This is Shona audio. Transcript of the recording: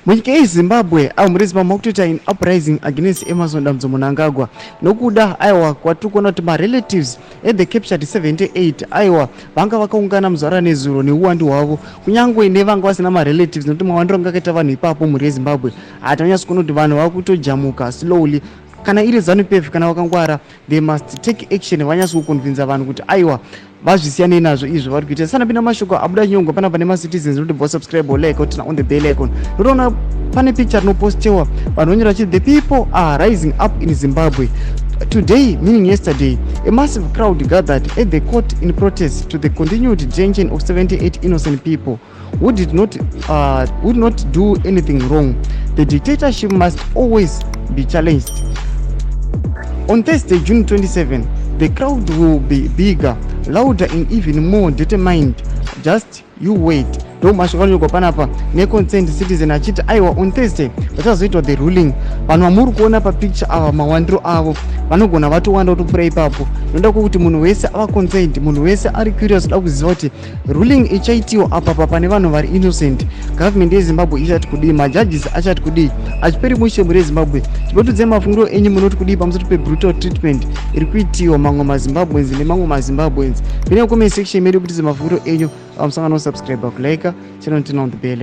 Munyika yeZimbabwe muri Zimbabwe kutoita in uprising against Emerson Mnangagwa nokuda aiwa kwatikuona kuti marelatives the captured 78 aiwa vanga vakaungana muzvara nezuro neuwandu hwavo kunyangwe nevanga vasina marelatives nokuti mawandiro anga akaita vanhu ipapo mhuri yeZimbabwe hatanyatsi kuona kuti vanhu vakutojamuka slowly kana iri ZANU-PF kana vakangwara they must take action vanyatsi kuconvinza vanhu kuti aiwa vazvisiyanei nazvo izvo vari kuita. Sanapinda mashoko abuda nyongwa pana pane macitizens kuti bo subscribe like utina on the bell icon ndoona pane picture rinopostiwa vanhu vonyora vachiti the people are rising up in Zimbabwe today, meaning yesterday. A massive crowd gathered at the court in protest to the continued detention of 78 innocent people who would not do anything wrong. The dictatorship must always be challenged. On Thursday, June 27, the crowd will be bigger, louder and even more determined. Just you wait. Ndo mashoko panapa ne-concerned citizen achiti aiwa on Thursday vachazoitwa the ruling. Vanhu vamuri kuona papicture ava mawandiro avo vanogona vatowanda kutopfuura ipapo. Noda kuti munhu wese ava concerned, munhu wese ari curious kuda kuziva kuti ruling ichaitiwa apa pane vanhu vari innocent. Government yeZimbabwe ichati kudii, majudges achati kudii, achiperi mushe muri yeZimbabwe. Chipotudze mafungiro enyu munoti kudii pamusoro pe-brutal treatment iri kuitiwa mamwe maZimbabweans nemamwe maZimbabweans. Pine comment section medu kuti mafungiro enyu. Subscribe, like, channel, turn on the bell.